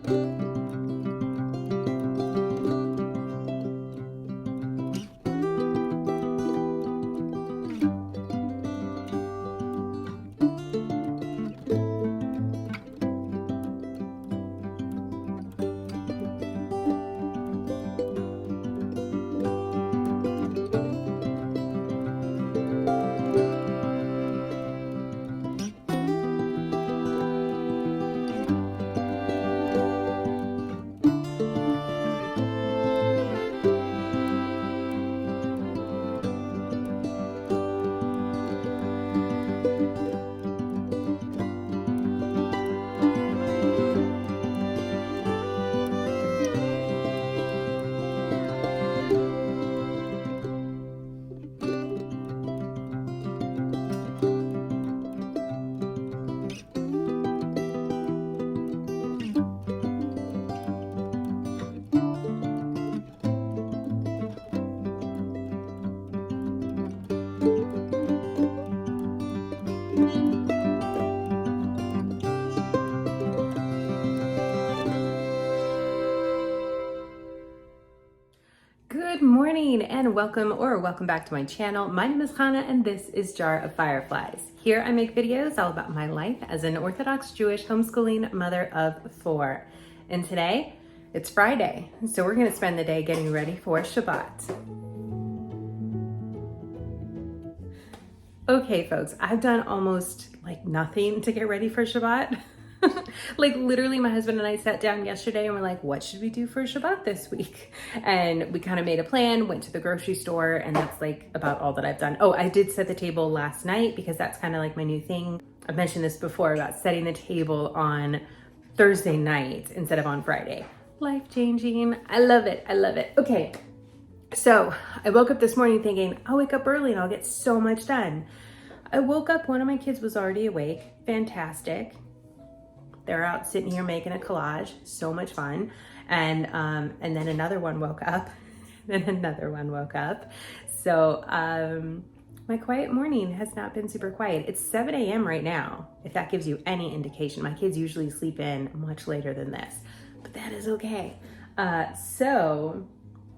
Good morning and welcome back to my channel. My name is Hannah and this is Jar of Fireflies. Here I make videos all about my life as an Orthodox Jewish homeschooling mother of 4. And today it's Friday, so we're going to spend the day getting ready for Shabbat. Okay folks, I've done almost like nothing to get ready for Shabbat. Like literally my husband and I sat down yesterday and we're like, what should we do for Shabbat this week? And we kind of made a plan, went to the grocery store, and that's like about all that I've done. Oh, I did set the table last night because that's kind of like my new thing. I've mentioned this before about setting the table on Thursday night instead of on Friday. Life-changing. I love it. I love it. Okay. So I woke up this morning thinking, I'll wake up early and I'll get so much done. I woke up, one of my kids was already awake. Fantastic. They're out sitting here making a collage, so much fun. And then another one woke up, then another one woke up. So my quiet morning has not been super quiet. It's 7 a.m. right now, if that gives you any indication. My kids usually sleep in much later than this, but that is okay. So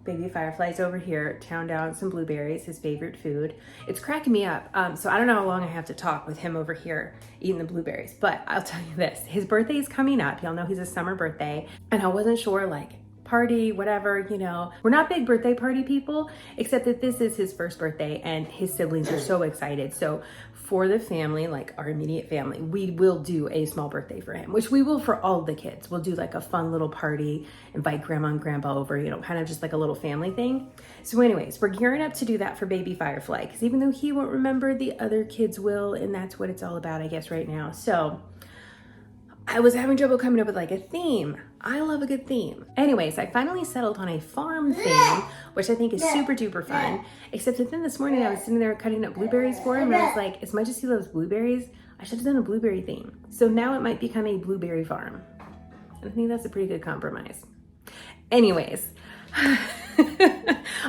baby Firefly's over here, chowing down some blueberries, his favorite food. It's cracking me up. So I don't know how long I have to talk with him over here eating the blueberries, but I'll tell you this, his birthday is coming up. Y'all know he's a summer birthday, and I wasn't sure, like, party, whatever, you know. We're not big birthday party people, except that this is his first birthday and his siblings are so excited. So for the family, like our immediate family, we will do a small birthday for him, which we will for all the kids. We'll do like a fun little party, invite grandma and grandpa over, you know, kind of just like a little family thing. So anyways, we're gearing up to do that for baby Firefly, because even though he won't remember, the other kids will, and that's what it's all about, I guess, right now. So I was having trouble coming up with like a theme. I love a good theme. Anyways, I finally settled on a farm theme, which I think is super duper fun. Except that then this morning I was sitting there cutting up blueberries for him, and I was like, as much as he loves blueberries, I should have done a blueberry theme. So now it might become a blueberry farm. And I think that's a pretty good compromise. Anyways.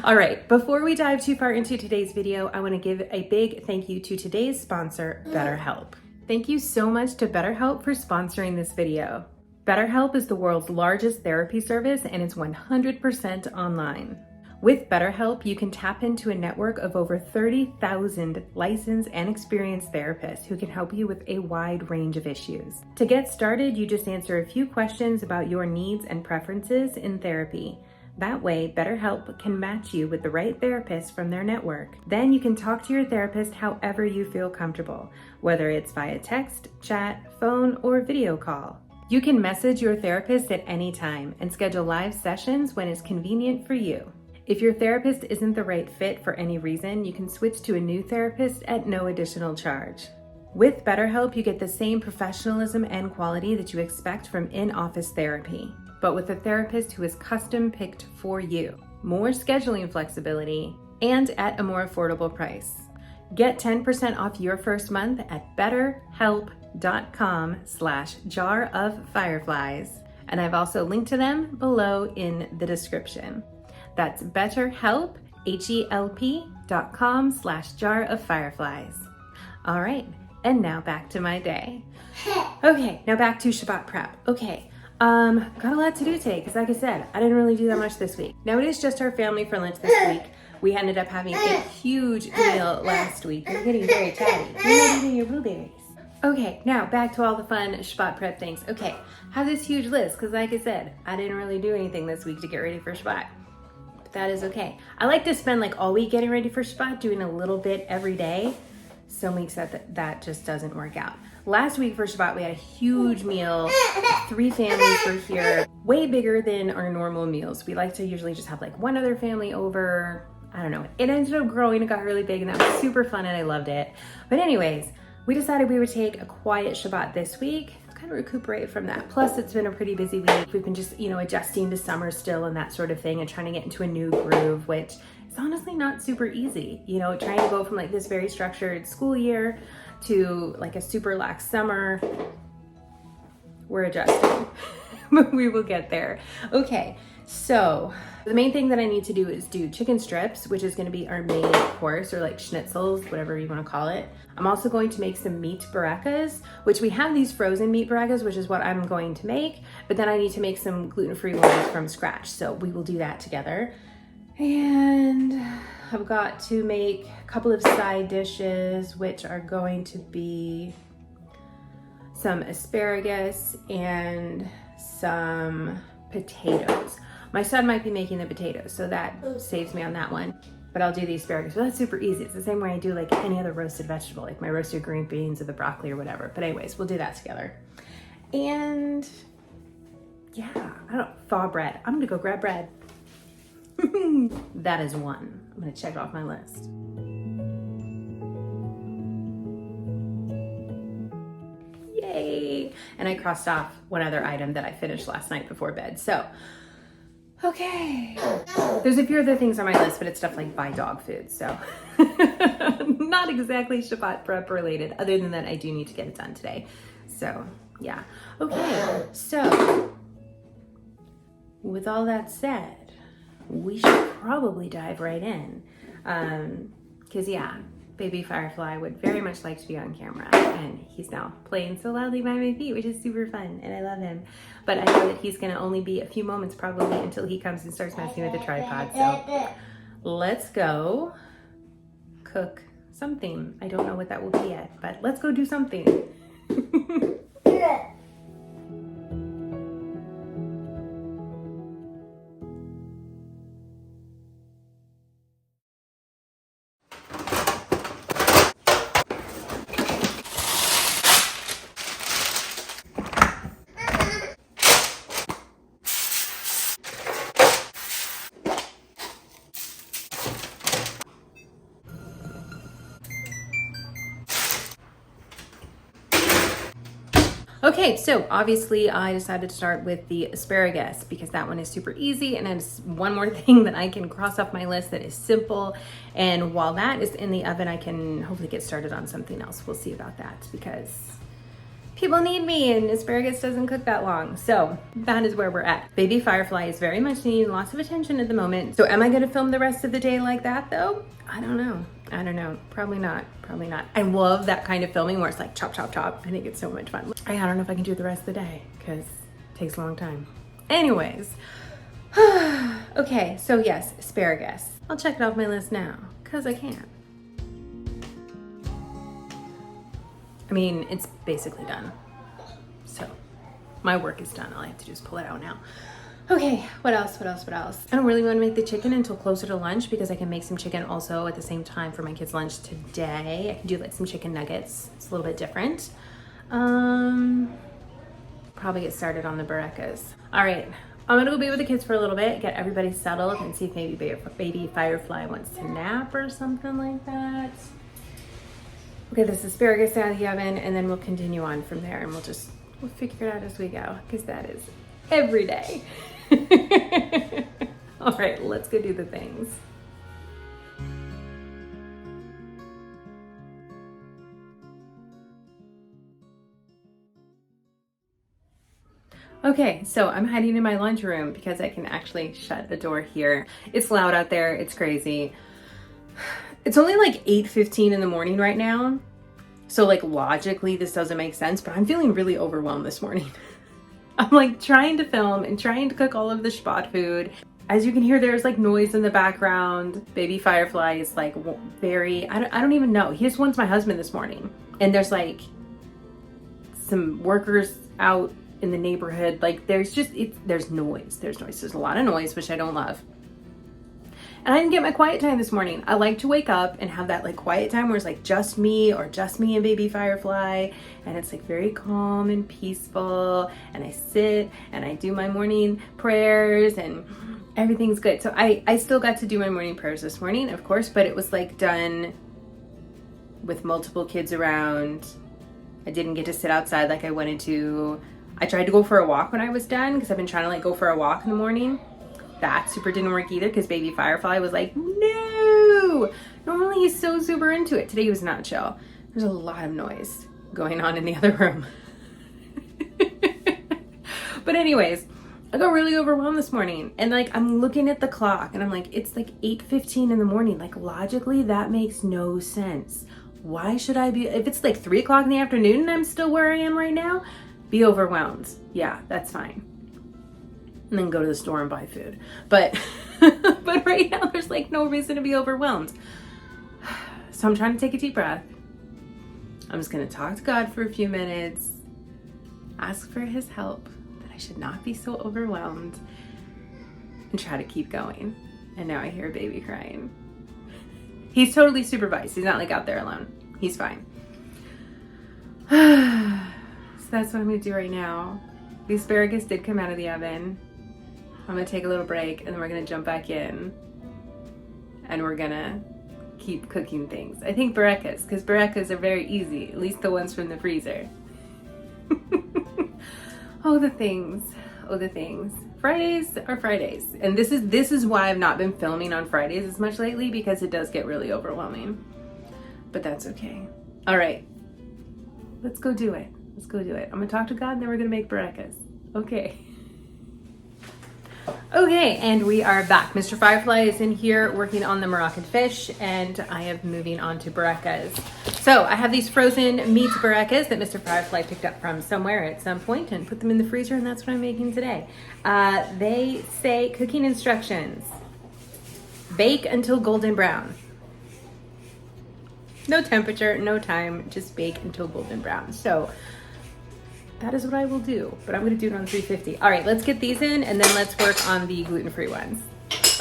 All right, before we dive too far into today's video, I want to give a big thank you to today's sponsor, BetterHelp. Thank you so much to BetterHelp for sponsoring this video. BetterHelp is the world's largest therapy service, and it's 100% online. With BetterHelp, you can tap into a network of over 30,000 licensed and experienced therapists who can help you with a wide range of issues. To get started, you just answer a few questions about your needs and preferences in therapy. That way, BetterHelp can match you with the right therapist from their network. Then you can talk to your therapist however you feel comfortable, whether it's via text, chat, phone, or video call. You can message your therapist at any time and schedule live sessions when it's convenient for you. If your therapist isn't the right fit for any reason, you can switch to a new therapist at no additional charge. With BetterHelp, you get the same professionalism and quality that you expect from in-office therapy, but with a therapist who is custom picked for you, more scheduling flexibility, and at a more affordable price. Get 10% off your first month at betterhelp.com/jaroffireflies. And I've also linked to them below in the description. That's BetterHelp, HELP.com/jaroffireflies. All right, and now back to my day. Okay, now back to Shabbat prep. Okay. Got a lot to do today because like I said, I didn't really do that much this week. Now it is just our family for lunch this week. We ended up having a huge meal last week. You're getting very chatty. You're not eating your blueberries. Okay, now back to all the fun Shabbat prep things. Okay, have this huge list because like I said, I didn't really do anything this week to get ready for Shabbat. But that is okay. I like to spend like all week getting ready for Shabbat, doing a little bit every day. Some weeks that just doesn't work out. Last week for Shabbat, we had a huge meal. 3 families were here, way bigger than our normal meals. We like to usually just have like one other family over. I don't know. It ended up growing, it got really big and that was super fun and I loved it. But anyways, we decided we would take a quiet Shabbat this week, kind of recuperate from that. Plus it's been a pretty busy week. We've been just, adjusting to summer still and that sort of thing and trying to get into a new groove, which is honestly not super easy. Trying to go from like this very structured school year to like a super lax summer. We're adjusting, but we will get there. Okay, so the main thing that I need to do is do chicken strips, which is going to be our main course, or like schnitzels, whatever you want to call it. I'm also going to make some meat bourekas, which we have these frozen meat bourekas, which is what I'm going to make, but then I need to make some gluten-free ones from scratch. So we will do that together. And I've got to make a couple of side dishes, which are going to be some asparagus and some potatoes. My son might be making the potatoes, so that saves me on that one. But I'll do the asparagus. Well, that's super easy. It's the same way I do like any other roasted vegetable, like my roasted green beans or the broccoli or whatever. But anyways, we'll do that together. And yeah, thaw bread. I'm gonna go grab bread. That is one. I'm gonna check it off my list. Yay! And I crossed off one other item that I finished last night before bed. So, okay. There's a few other things on my list, but it's stuff like buy dog food. So, not exactly Shabbat prep related, other than that I do need to get it done today. So, yeah. Okay, so with all that said, we should probably dive right in. Because yeah, baby Firefly would very much like to be on camera, and he's now playing so loudly by my feet, which is super fun, and I love him. But I know that he's gonna only be a few moments probably until he comes and starts messing with the tripod. So let's go cook something. I don't know what that will be yet, but let's go do something. Okay, so obviously I decided to start with the asparagus because that one is super easy and it's one more thing that I can cross off my list that is simple. And while that is in the oven, I can hopefully get started on something else. We'll see about that because people need me and asparagus doesn't cook that long. So that is where we're at. Baby Firefly is very much needing lots of attention at the moment. So am I gonna film the rest of the day like that though? I don't know. Probably not. I love that kind of filming where it's like chop, chop, chop. I think it's so much fun. I don't know if I can do it the rest of the day because it takes a long time. Anyways, okay, so yes, asparagus. I'll check it off my list now because I can. I mean, it's basically done. So my work is done. All I have to do is pull it out now. Okay, what else? I don't really want to make the chicken until closer to lunch because I can make some chicken also at the same time for my kids' lunch today. I can do like some chicken nuggets. It's a little bit different. Probably get started on the bourekas. All right, I'm gonna go be with the kids for a little bit, get everybody settled and see if maybe baby Firefly wants to nap or something like that. Okay, this asparagus out of the oven and then we'll continue on from there and we'll figure it out as we go because that is every day. All right, let's go do the things. Okay, so I'm hiding in my lunchroom because I can actually shut the door here. It's loud out there, it's crazy. It's only like 8:15 in the morning right now. So like logically this doesn't make sense, but I'm feeling really overwhelmed this morning. I'm like trying to film and trying to cook all of the Shabbat food. As you can hear, there's like noise in the background. Baby Firefly is like very, I don't even know. He just wants my husband this morning. And there's like some workers out in the neighborhood. Like there's noise. There's a lot of noise, which I don't love. And I didn't get my quiet time this morning. I like to wake up and have that like quiet time where it's like just me or just me and Baby Firefly. And it's like very calm and peaceful. And I sit and I do my morning prayers and everything's good. So I still got to do my morning prayers this morning, of course, but it was like done with multiple kids around. I didn't get to sit outside like I wanted to. I tried to go for a walk when I was done because I've been trying to like go for a walk in the morning. That super didn't work either because Baby Firefly was like, no. Normally he's so super into it. Today he was not chill. There's a lot of noise going on in the other room. But anyways, I got really overwhelmed this morning and like I'm looking at the clock and I'm like, it's like 8:15 in the morning. Like logically that makes no sense. Why should I be, if it's like 3 o'clock in the afternoon and I'm still where I am right now, be overwhelmed. Yeah, that's fine. And then go to the store and buy food. But but right now there's like no reason to be overwhelmed. So I'm trying to take a deep breath. I'm just gonna talk to God for a few minutes, ask for his help, that I should not be so overwhelmed, and try to keep going. And now I hear a baby crying. He's totally supervised. He's not like out there alone. He's fine. So that's what I'm gonna do right now. The asparagus did come out of the oven. I'm gonna take a little break and then we're gonna jump back in and we're gonna keep cooking things. I think bourekas, because bourekas are very easy, at least the ones from the freezer. Oh, the things. Oh, the things. Fridays are Fridays. And this is why I've not been filming on Fridays as much lately, because it does get really overwhelming. But that's okay. All right, let's go do it. Let's go do it. I'm gonna talk to God and then we're gonna make bourekas. Okay. Okay, and we are back. Mr. Firefly is in here working on the Moroccan fish, and I am moving on to bourekas. So I have these frozen meat bourekas that Mr. Firefly picked up from somewhere at some point and put them in the freezer, and that's what I'm making today. They say cooking instructions: bake until golden brown. No temperature, no time, just bake until golden brown. So that is what I will do, but I'm gonna do it on 350. All right, let's get these in and then let's work on the gluten-free ones.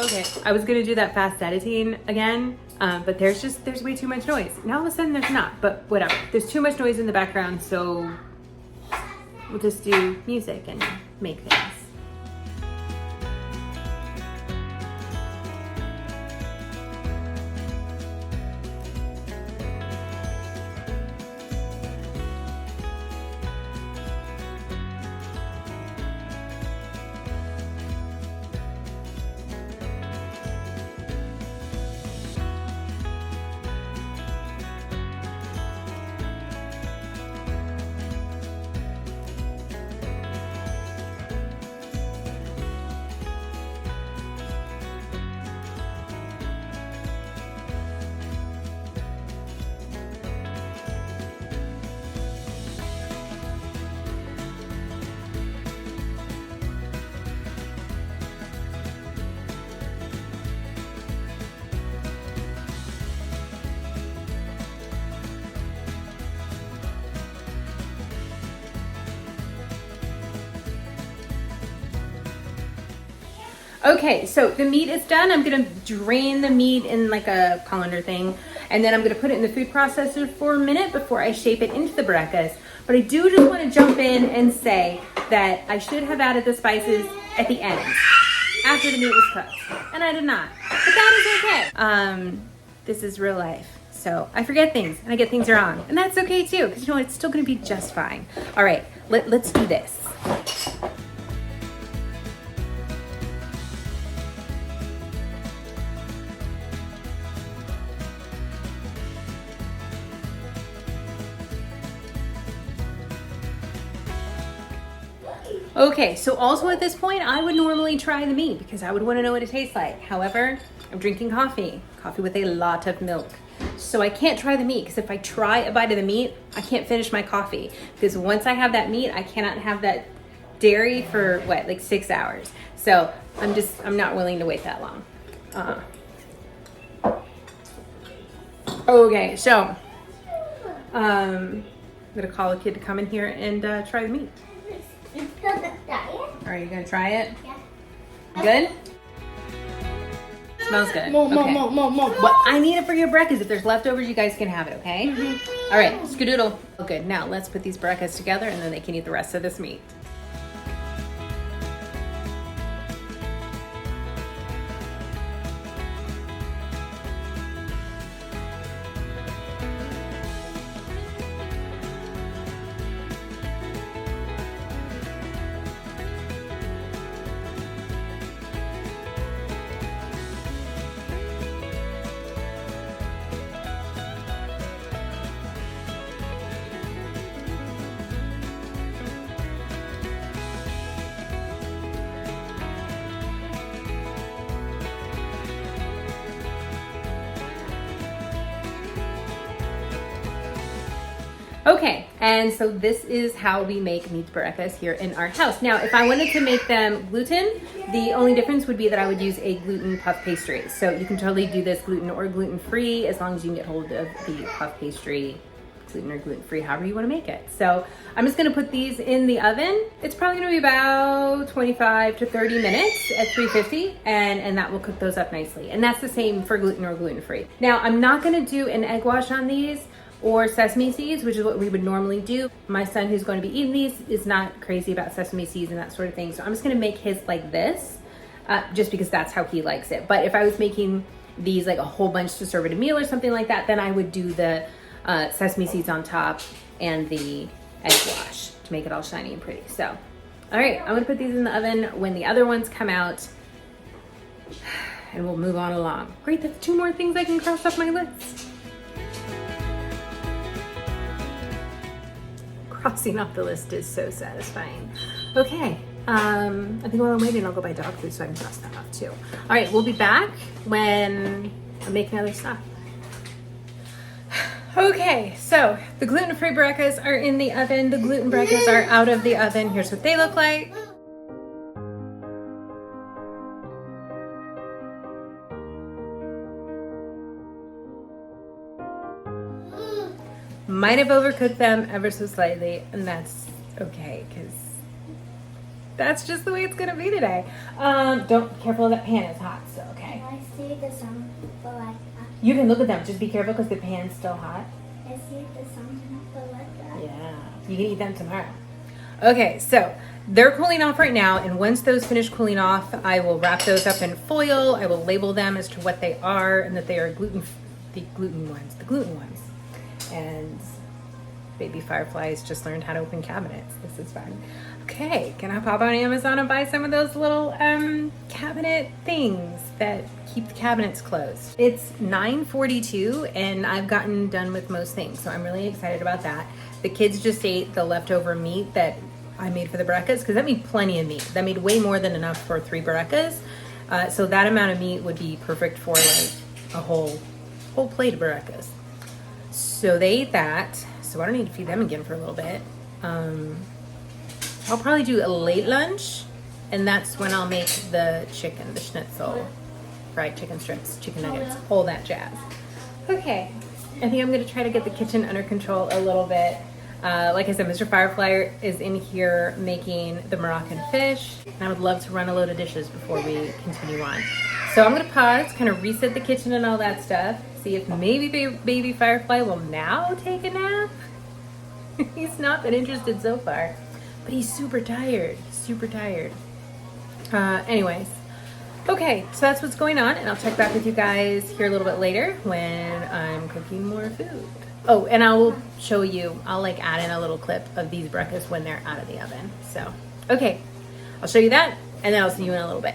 Okay, I was gonna do that fast editing again, but there's way too much noise. Now all of a sudden there's not, but whatever. There's too much noise in the background, so we'll just do music and make things. Okay, so the meat is done. I'm gonna drain the meat in like a colander thing, and then I'm gonna put it in the food processor for a minute before I shape it into the bourekas. But I do just wanna jump in and say that I should have added the spices at the end, after the meat was cooked, and I did not. But that is okay. This is real life. So I forget things and I get things wrong, and that's okay too, because you know, it's still gonna be just fine. All right, let's do this. Okay, so also at this point, I would normally try the meat because I would want to know what it tastes like. However, I'm drinking coffee with a lot of milk. So I can't try the meat, because if I try a bite of the meat, I can't finish my coffee. Because once I have that meat, I cannot have that dairy for what, like 6 hours. So I'm not willing to wait that long. Okay, so I'm gonna call a kid to come in here and try the meat. Are you gonna try it? Yeah. Good? Smells good. More. What I need it for your bourekas. If there's leftovers, you guys can have it, okay? Mm-hmm. All right, skadoodle. Oh, good. Now let's put these bourekas together and then they can eat the rest of this meat. Okay, and so this is how we make meat bourekas here in our house. Now, if I wanted to make them gluten, the only difference would be that I would use a gluten puff pastry. So you can totally do this gluten or gluten-free as long as you can get hold of the puff pastry, gluten or gluten-free, however you want to make it. So I'm just going to put these in the oven. It's probably going to be about 25 to 30 minutes at 350, and that will cook those up nicely. And that's the same for gluten or gluten-free. Now, I'm not going to do an egg wash on these or sesame seeds, which is what we would normally do. My son, who's going to be eating these, is not crazy about sesame seeds and that sort of thing. So I'm just going to make his like this, just because that's how he likes it. But if I was making these like a whole bunch to serve at a meal or something like that, then I would do the sesame seeds on top and the egg wash to make it all shiny and pretty. So, all right, I'm gonna put these in the oven when the other ones come out, and we'll move on along. Great, that's 2 more things I can cross off my list. Crossing off the list is so satisfying. Okay, I think while I'm waiting, I'll go buy dog food so I can cross that off too. All right, we'll be back when I'm making other stuff. Okay, so the gluten-free bourekas are in the oven. The gluten bourekas are out of the oven. Here's what they look like. Might have overcooked them ever so slightly, and that's okay, because that's just the way it's gonna be today. Don't, careful, that pan is hot, so okay. I see the sun like that. You can look at them, just be careful because the pan's still hot. I see the sun like that. Yeah, you can eat them tomorrow. Okay, so they're cooling off right now, and once those finish cooling off, I will wrap those up in foil. I will label them as to what they are and that they are the gluten ones. And baby fireflies just learned how to open cabinets. This is fun. Okay, can I pop on Amazon and buy some of those little cabinet things that keep the cabinets closed? It's 9:42 and I've gotten done with most things, so I'm really excited about that. The kids just ate the leftover meat that I made for the bourekas, because that made plenty of meat. That made way more than enough for 3 bourekas. So that amount of meat would be perfect for like a whole plate of bourekas. So they ate that, so I don't need to feed them again for a little bit. I'll probably do a late lunch, and that's when I'll make the chicken, the schnitzel, fried chicken strips, chicken nuggets, all that jazz. Okay, I think I'm gonna try to get the kitchen under control a little bit. Like I said, Mr. Firefly is in here making the Moroccan fish, and I would love to run a load of dishes before we continue on. So I'm gonna pause, kind of reset the kitchen and all that stuff, see if maybe baby Firefly will now take a nap. He's not been interested so far, but he's super tired, anyways, okay, so that's what's going on, and I'll check back with you guys here a little bit later when I'm cooking more food. Oh, and I will show you, I'll like add in a little clip of these bourekas when they're out of the oven. So, okay, I'll show you that, and then I'll see you in a little bit.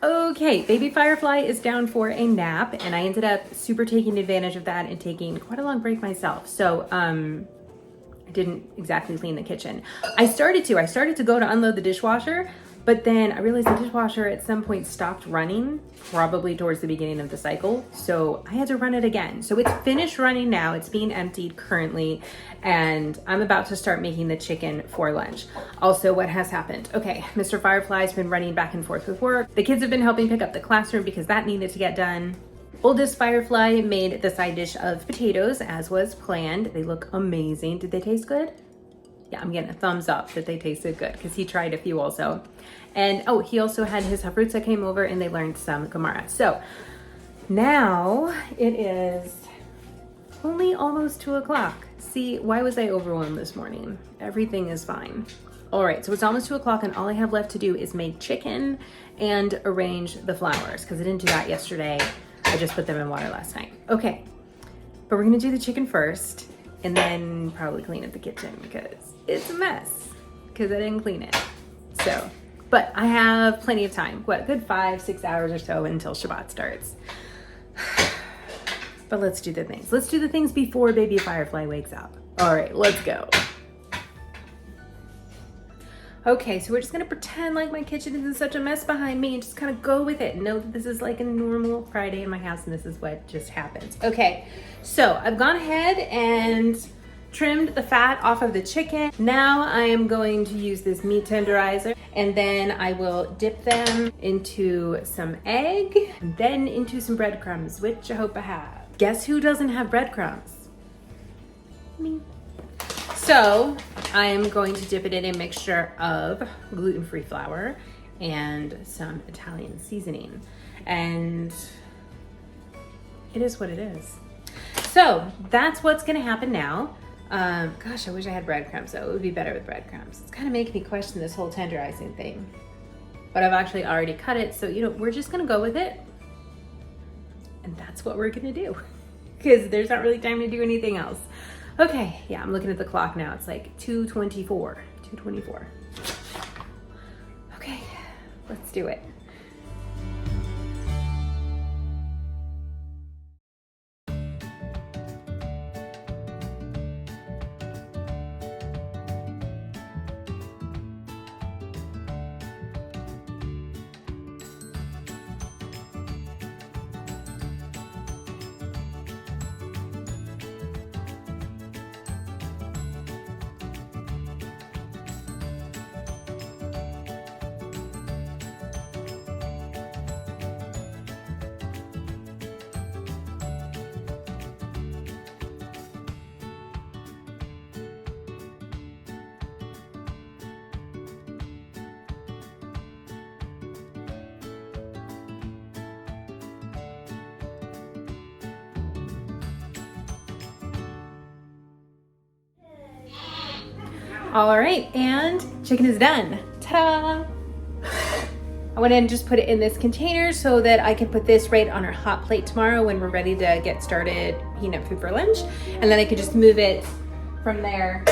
Okay, baby Firefly is down for a nap, and I ended up super taking advantage of that and taking quite a long break myself. So, I didn't exactly clean the kitchen. I started to go to unload the dishwasher, But then I realized the dishwasher at some point stopped running, probably towards the beginning of the cycle. So I had to run it again. So it's finished running now. It's being emptied currently. And I'm about to start making the chicken for lunch. Also, what has happened? Okay, Mr. Firefly's been running back and forth with work. The kids have been helping pick up the classroom because that needed to get done. Oldest Firefly made the side dish of potatoes as was planned. They look amazing. Did they taste good? Yeah, I'm getting a thumbs up that they tasted good because he tried a few also. And oh, he also had his Havrutza came over and they learned some Gemara. So now it is only almost 2 o'clock. See, why was I overwhelmed this morning? Everything is fine. All right, so it's almost 2 o'clock and all I have left to do is make chicken and arrange the flowers because I didn't do that yesterday. I just put them in water last night. Okay, but we're gonna do the chicken first and then probably clean up the kitchen because it's a mess because I didn't clean it. So, but I have plenty of time. What, a good 5-6 hours or so until Shabbat starts. But let's do the things. Let's do the things before baby Firefly wakes up. All right, let's go. Okay, so we're just gonna pretend like my kitchen isn't such a mess behind me and just kind of go with it. Know that this is like a normal Friday in my house and this is what just happens. Okay, so I've gone ahead and trimmed the fat off of the chicken. Now I am going to use this meat tenderizer and then I will dip them into some egg and then into some breadcrumbs, which I hope I have. Guess who doesn't have breadcrumbs? Me. So I am going to dip it in a mixture of gluten-free flour and some Italian seasoning. And it is what it is. So that's what's gonna happen now. Gosh, I wish I had breadcrumbs though. It would be better with breadcrumbs. It's kind of making me question this whole tenderizing thing. But I've actually already cut it. So, you know, we're just gonna go with it. And that's what we're gonna do. Because there's not really time to do anything else. Okay, yeah, I'm looking at the clock now. It's like 2:24. Okay, let's do it. All right, and chicken is done. Ta-da! I went ahead and just put it in this container so that I can put this right on our hot plate tomorrow when we're ready to get started heating up food for lunch. And then I could just move it from there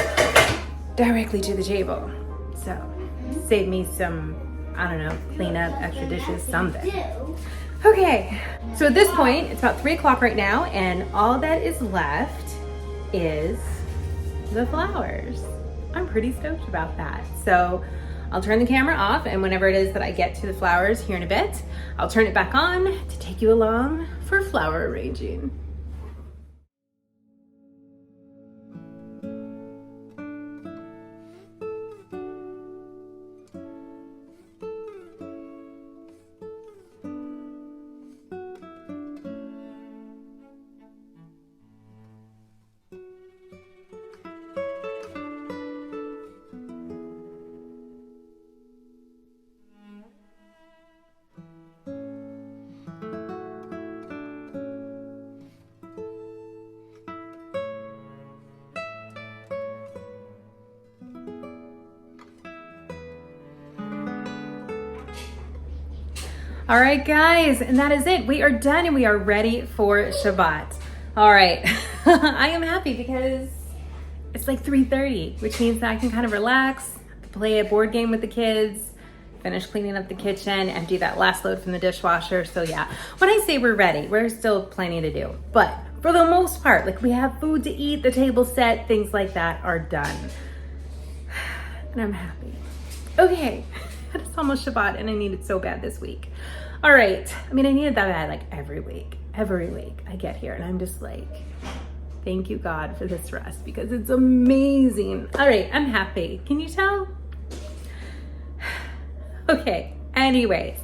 directly to the table. So save me some, I don't know, clean up, extra dishes, something. Okay, so at this point, it's about 3 o'clock right now, and all that is left is the flowers. I'm pretty stoked about that. So I'll turn the camera off, and whenever it is that I get to the flowers here in a bit, I'll turn it back on to take you along for flower arranging. All right, guys, and that is it. We are done and we are ready for Shabbat. All right, I am happy because it's like 3:30, which means that I can kind of relax, play a board game with the kids, finish cleaning up the kitchen, empty that last load from the dishwasher. So yeah, when I say we're ready, we're still plenty to do. But for the most part, like we have food to eat, the table set, things like that are done. And I'm happy. Okay. it's almost Shabbat and I need it so bad this week. All right. I mean, I need it that bad like every week. Every week I get here and I'm just like, thank you, God, for this rest because it's amazing. All right, I'm happy. Can you tell? Okay, anyways.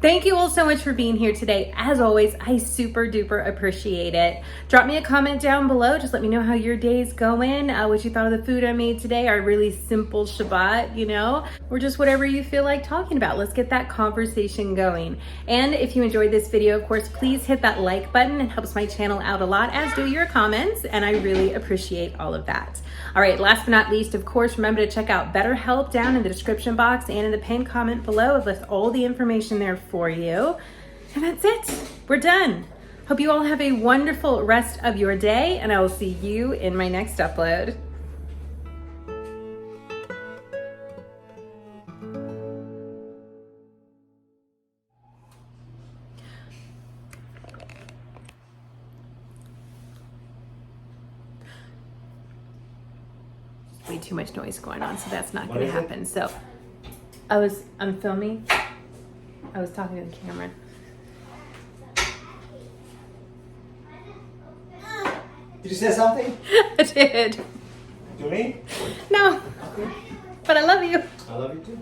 Thank you all so much for being here today. As always, I super duper appreciate it. Drop me a comment down below. Just let me know how your day's going, what you thought of the food I made today, our really simple Shabbat, you know, or just whatever you feel like talking about. Let's get that conversation going. And if you enjoyed this video, of course, please hit that like button. It helps my channel out a lot, as do your comments, and I really appreciate all of that. All right, last but not least, of course, remember to check out BetterHelp down in the description box and in the pinned comment below. I've left all the information there for you. And that's it. We're done. Hope you all have a wonderful rest of your day, and I will see you in my next upload. Way too much noise going on, so that's not going to happen. So I'm filming. I was talking to the camera. Did you say something? I did. To me? No, but I love you. I love you too.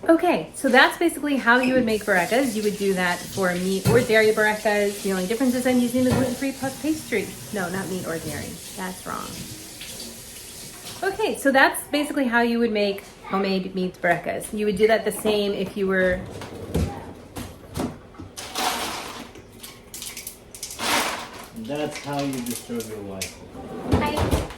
Okay, so that's basically how you would make bourekas. You would do that for meat or dairy bourekas. The only difference is I'm using the gluten-free puff pastry. No, not meat or dairy. That's wrong. Okay, so that's basically how you would make homemade meat bourekas. You would do that the same if you were... That's how you disturb your wife. Hi.